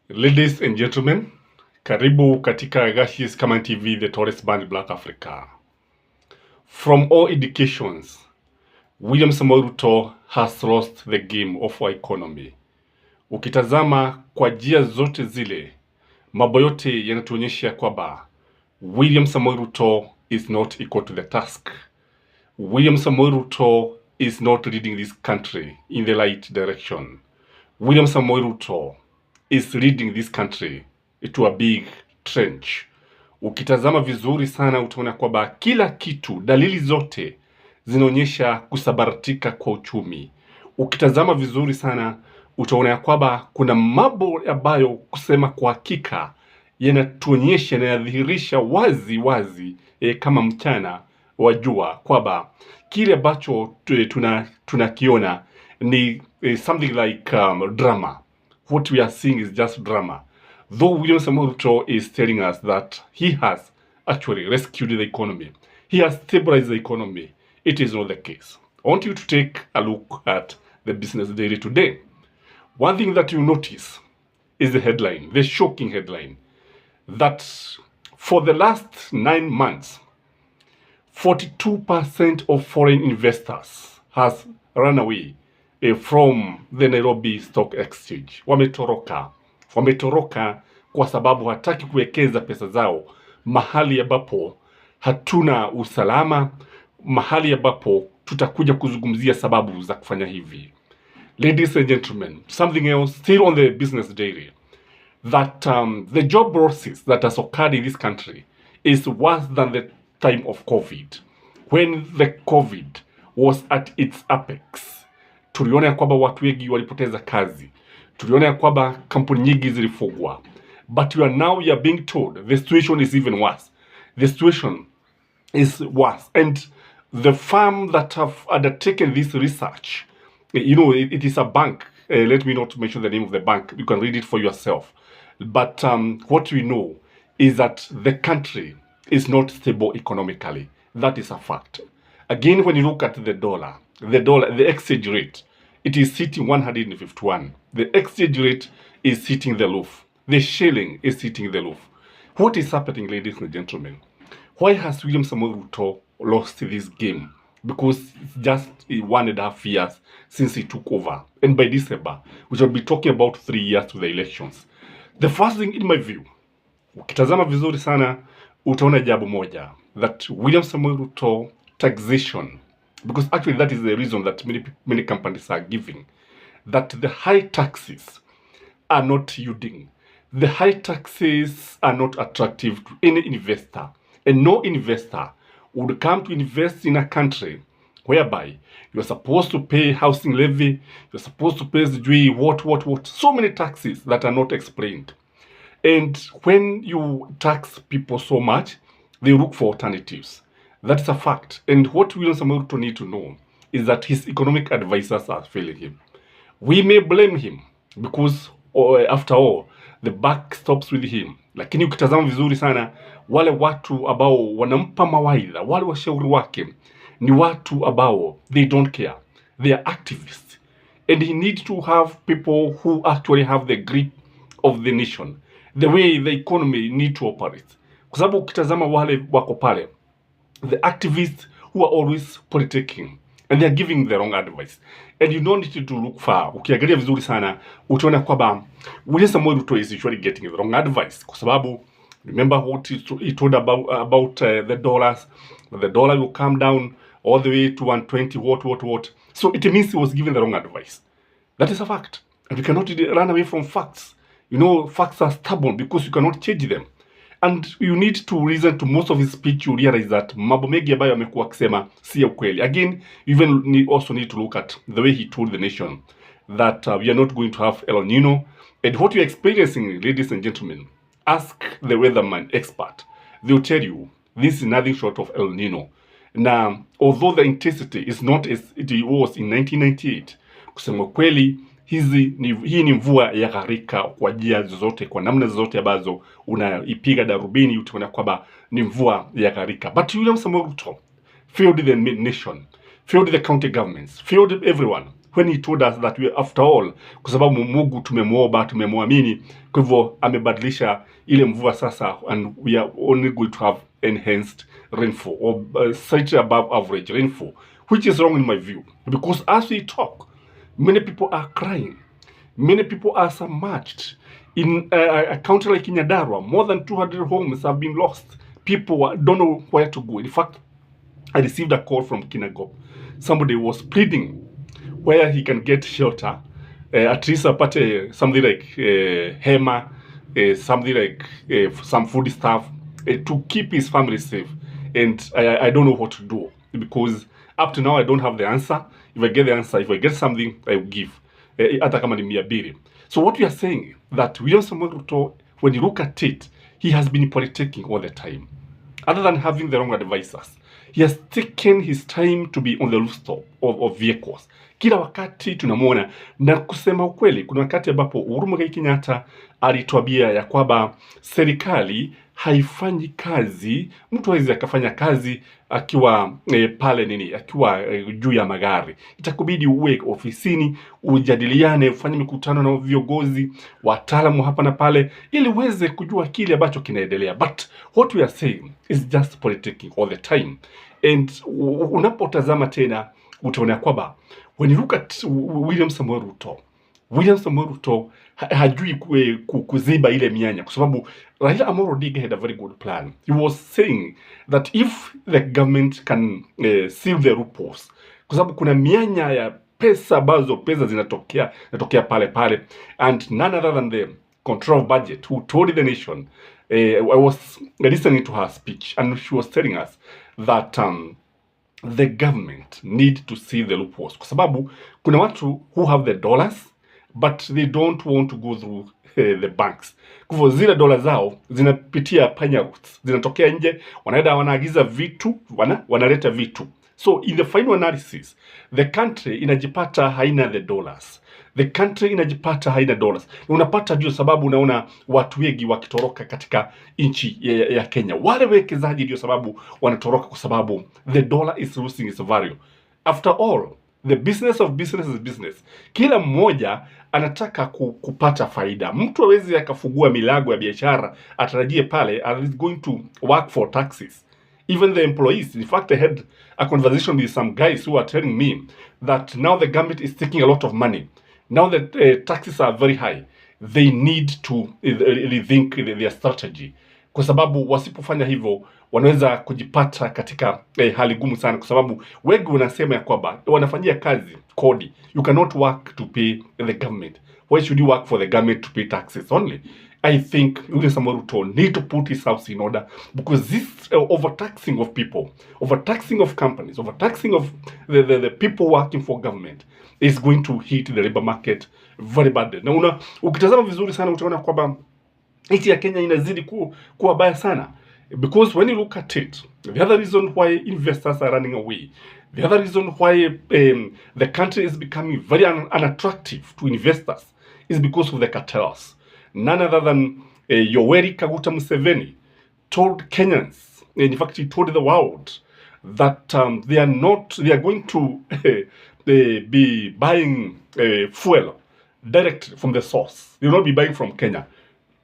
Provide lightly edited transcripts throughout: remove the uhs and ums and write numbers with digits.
Ladies and gentlemen, karibu katika Gachie Skyman TV, the tallest band in Black Africa. From all indications, William Samoei Ruto has lost the game of our economy. Ukitazama kwa njia zote zile, mambo yote yanatuonyesha kwamba William Samoei Ruto is not equal to the task. William Samoei Ruto is not leading this country in the right direction. William Samoei Ruto is leading this country to a big trench. Ukitazama vizuri sana utaona kwamba kila kitu, dalili zote zinaonyesha kusabaratika kwa uchumi. Ukitazama vizuri sana utaona kwamba kuna mambo ambayo kusema kwa hakika yanatuonyesha na yadhihirisha wazi wazi kama mchana wa jua kwamba kile ambacho tunakiona ni something like drama. What we are seeing is just drama. Though William Samoei Ruto is telling us that he has actually rescued the economy, he has stabilized the economy, it is not the case. I want you to take a look at the Business Daily today. One thing that you notice is the headline, the shocking headline, that for the last 9 months, 42% of foreign investors has run away from the Nairobi Stock Exchange. Wametoroka kwa sababu hataki kuwekeza pesa zao mahali ambapo hatuna usalama, mahali ambapo tutakuja kuzungumzia sababu za kufanya hivi. Ladies and gentlemen, something else still on the Business Daily, that the job losses that has occurred in this country is worse than the time of COVID. When the COVID was at its apex, tuliona kwamba watu wengi walipoteza kazi. Tuliona kwamba kampuni nyingi zilifungwa. But you are being told the situation is even worse. The situation is worse. And the firm that have undertaken this research, you know, it is a bank. Let me not mention the name of the bank. You can read it for yourself. But what we know is that the country is not stable economically. That is a fact. Again, when you look at the dollar, the exchange rate, it is sitting 151. The exchange rate is hitting the roof. The shilling is hitting the roof. What is happening, ladies and gentlemen? Why has William Samoei Ruto lost this game? Because it's just 1.5 years since he took over. And by December, we shall be talking about 3 years to the elections. The first thing, in my view, ukitazama vizuri sana, utaona jambo moja, that William Samoei Ruto taxation, because actually that is the reason that many companies are giving, that the high taxes are not yielding. The high taxes are not attractive to any investor. And no investor would come to invest in a country whereby you're supposed to pay housing levy, you're supposed to pay what. So many taxes that are not explained. And when you tax people so much, they look for alternatives. That's a fact. And what William Samoei Ruto need to know is that his economic advisors are failing him. We may blame him because after all, the buck stops with him. Lakini ukitazama vizuri sana, wale watu ambao wanampa mawaidha, wale washauri wake, ni watu ambao they don't care. They are activists. And he needs to have people who actually have the grip of the nation, the way the economy need to operate. Kwa sababu ukitazama wale wako pale, the activists who are always politicking, and they are giving the wrong advice. And you don't need to look far. Ukiangalia vizuri sana, utaona kwamba William Samoei Ruto is usually getting the wrong advice. Kwa sababu, remember what he told about the dollars. The dollar will come down all the way to 120, what. So it means he was given the wrong advice. That is a fact. And you cannot run away from facts. You know, facts are stubborn because you cannot change them. And you need to listen to most of his speech, you realize that mambo mengi ambayo amekuwa akisema si ya ukweli. Again, you also need to look at the way he told the nation that we are not going to have El Nino. And what you're experiencing, ladies and gentlemen, ask the weatherman expert. They'll tell you this is nothing short of El Nino. Now, although the intensity is not as it was in 1998, kusema kweli, hii ni mvua ya gharika kwa njia zote, kwa namna zote ambazo unaipiga darubini utaona kwamba ni mvua ya gharika. But William Samoei Ruto failed the nation, failed the county governments, failed everyone. when he told us that we after all, kwa sababu Mungu tumemuomba, tumemwamini, kwa hivyo amebadilisha ile mvua sasa, and we are only going to have enhanced rainfall or slightly above average rainfall, which is wrong in my view, because as we talk, many people are crying, many people are submerged. In a county like Nyandarua, more than 200 homes have been lost. People don't know where to go. In fact, I received a call from Kinangop. Somebody was pleading where he can get shelter, at least apate something like hema, something like some food stuff, to keep his family safe. And I don't know what to do, because up to now I don't have the answer. If I get the answer, if I get something, I will give. Hata kama ni 200. So what we are saying, that William Samoei Ruto, when you look at it, he has been politicking all the time. Other than having the wrong advisors, he has taken his time to be on the rooftop of vehicles. Kila wakati tunamuona, na kusema ukweli, kuna wakati ambapo Uhuru Muigai Kenyatta alituambia ya kwamba serikali haifanyi kazi, mtu hawezi akafanya kazi akiwa pale akiwa juu ya magari. Itakubidi uwe ofisini, ujadiliane, ufanye mikutano na viongozi, wataalamu hapa na pale, ili uweze kujua kile ambacho kinaendelea. But what we are saying is just politicking all the time. And unapotazama tena utaona kwamba when you look at William Samoei Ruto hajui kuziba ile mianya, kwa sababu Raila Amolo Odinga had a very good plan. He was saying that if the government can seal the loopholes, kwa sababu kuna mianya ya pesa zinatokea pale, and none other than the control of budget who told the nation. I was listening to her speech, and she was telling us that the government need to see the loopholes, kwa sababu kuna watu who have the dollars but they don't want to go through the banks. Kwa hivyo zile dola zao zinapitia panya routes, zinatokea nje, wanaenda wanaagiza vitu, wanaleta vitu. So in the final analysis, the country inajipata haina the dollars. The country inajipata haina dollars. Unapata ndio sababu unaona watu wengi wakitoroka katika nchi ya Kenya. Wale wekezaji ndio sababu wanatoroka, kwa sababu the dollar is losing its value. After all, the business of business is business. Kila mmoja anataka kupata faida. Mtu hawezi akafungua milango ya biashara atarajie pale is going to work for taxes. Even the employees. In fact, I had a conversation with some guys who are telling me that now the government is taking a lot of money. Now that taxes are very high, they need to rethink their strategy, kwa sababu wasipofanya hivyo wanaweza kujipata katika hali gumu sana, kwa sababu wengi wanasema ya kwamba wanafanyia kazi kodi. You cannot work to pay the government. Why should you work for the government to pay taxes only? I think William Samoei Ruto need to put his house in order, because this overtaxing of people, overtaxing of companies, overtaxing of the people working for government is going to hit the labor market very badly. Na ukitazama vizuri sana utaona kwamba nchi ya Kenya inazidi kuwa baya sana, because when you look at it, the other reason why investors are running away, the other reason why the country is becoming very unattractive to investors is because of the cartels. None other than Yoweri Kaguta Museveni told Kenyans, and in fact he told the world, that they are going to be buying fuel direct from the source. They will not be buying from Kenya,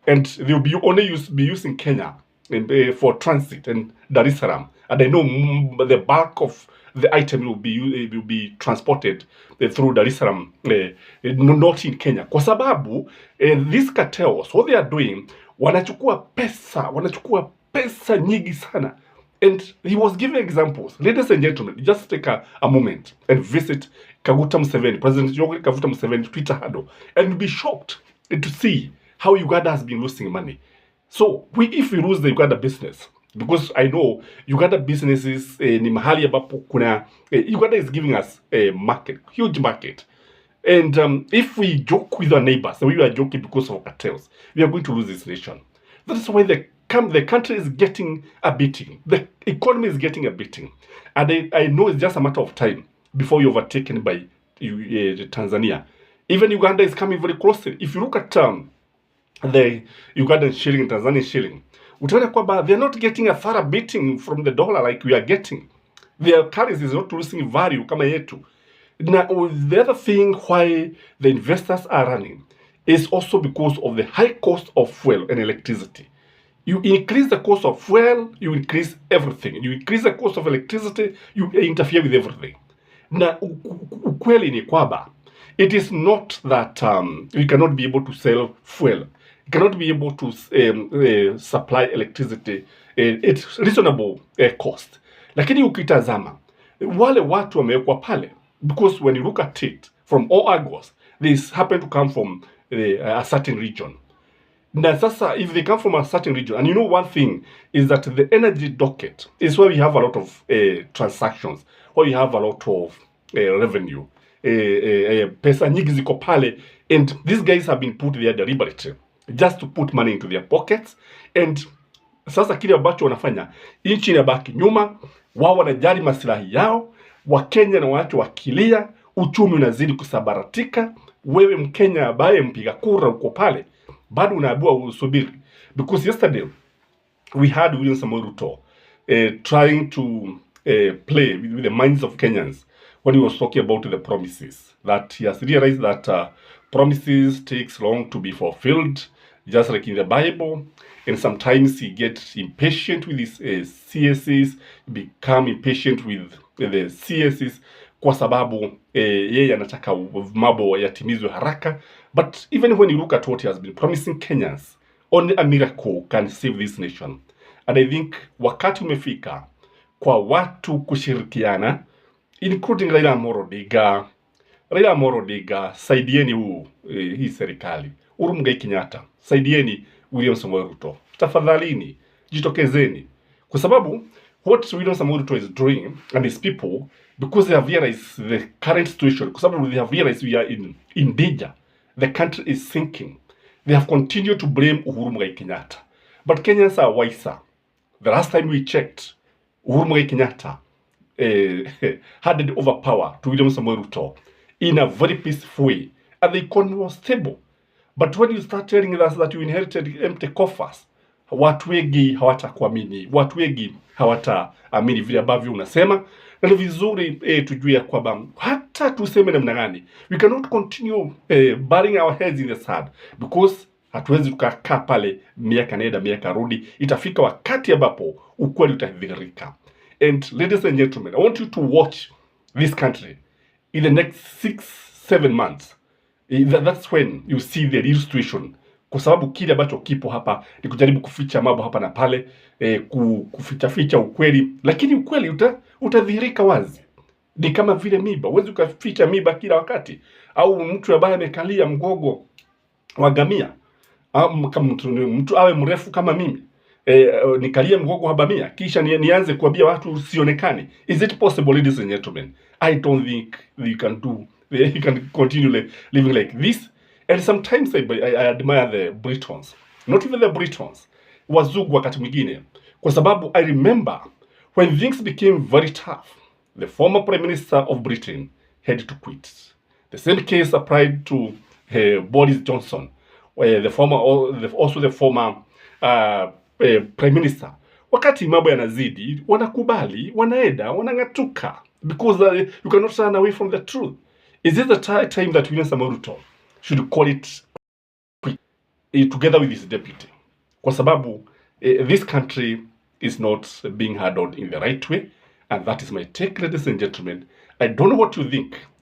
and they will be only be using Kenya for transit and Dar es Salaam. And I know the bulk of the item will be transported through Dar es Salaam, not in Kenya. Kwa sababu these cartels, what they are doing, wanachukua pesa nyingi sana. And he was giving examples. Ladies and gentlemen, just take a moment and visit Kaguta Museveni, President Yoweri Kaguta Museveni Twitter handle, and you'll be shocked to see how Uganda has been losing money. So if we lose the Uganda business, because I know Uganda businesses ni mahali ambapo kuna Uganda is giving us a market, huge market. And if we joke with our neighbors, and we are joking because of cartels, we are going to lose this nation. That is why the country is getting a beating. The economy is getting a beating. And I know it's just a matter of time before you're overtaken by Tanzania. Even Uganda is coming very closely. If you look at the Ugandan shilling and Tanzanian shilling, utaona kwamba they are not getting a thorough beating from the dollar like we are getting. Their currency is not losing value kama yetu. Now, the other thing why the investors are running is also because of the high cost of fuel and electricity. You increase the cost of fuel, you increase everything. You increase the cost of electricity, you interfere with everything. Na ukweli ni kwamba it is not that you cannot be able to sell fuel. You cannot be able to supply electricity at reasonable cost. Lakini ukitazama wale watu wamewekwa pale, because when you look at it from all angles, they happen to come from a certain region. Na sasa, if they come from a certain region, and you know one thing is that the energy docket is where we have a lot of transactions, where you have a lot of revenue, pesa nyingi ziko pale, and these guys have been put there deliberately just to put money into their pockets. And sasa kile ambacho wanafanya, nchi inabaki nyuma, wao wanajali maslahi yao, Wakenya na watu wakilia, uchumi unazidi kusabaratika. Wewe Mkenya ambaye mpiga kura uko pale, bado unaambiwa usubiri. Because yesterday we had William Samoei Ruto trying to play with the minds of Kenyans when he was talking about the promises, that he has realized that promises takes long to be fulfilled, just like in the Bible. And sometimes he gets impatient with his CSs, become impatient with the CSs, kwa sababu yeye anataka mambo yatimizwe haraka. But even when you look at what he has been promising Kenyans, only a miracle can save this nation. And I think wakati umefika kwa watu kushirikiana, including Raila Amolo Odinga. Raila Amolo Odinga, saidieni hii serikali. Uhuru Muigai Kenyatta, saidieni William Samoei Ruto. Tafadhalini, jitokezeni. Kwa sababu what William Samoei Ruto is doing and his people, because they have realized the current situation, kwa sababu they have realized we are in danger, the country is sinking, they have continued to blame Uhuru Muigai Kenyatta. But Kenyans are wiser. The last time we checked, Uhuru Muigai Kenyatta handed over power to William Samoei Ruto in a very peaceful way, and the economy was stable. But when you start telling us that you inherited empty coffers, watu wengi hawatakuamini, watu wengi hawataamini vile ambavyo unasema. Na ni vizuri tujue kwamba hata tuseme namna gani, we cannot continue burying our heads in the sand, because hatuwezi tukakaa pale miaka nenda miaka rudi. Itafika wakati ambapo ukweli utadhihirika. And ladies and gentlemen, I want you to watch this country in the next 6-7 months. That's when you see the real situation. Kwa sababu kile ambacho kipo hapa ni kujaribu kuficha mambo hapa na pale, kuficha ukweli, lakini ukweli utadhihirika wazi. Ni kama vile miba, huwezi ukaficha miba kila wakati. Au mtu ambaye amekalia mgogo wa ngamia, kama mtu awe mrefu kama mimi, nikalie mgogo wa ngamia kisha nianze kuambia watu usionekane. Is it possible, ladies and gentlemen? I don't think you can continue living like this. And sometimes I admire the Britons, not even the Britons, wazungu wakati mwingine, kwa sababu I remember when things became very tough, the former Prime Minister of Britain had to quit. The same case applied to Boris Johnson, the former Prime Minister. Wakati mambo yanazidi, wanakubali, wanaenda, wanang'atuka, because you cannot run away from the truth. Is it the time that William Samoei Ruto should call it quick, together with his deputy? Kwa sababu this country is not being handled in the right way, and that is my take, ladies and gentlemen. I don't know what you think.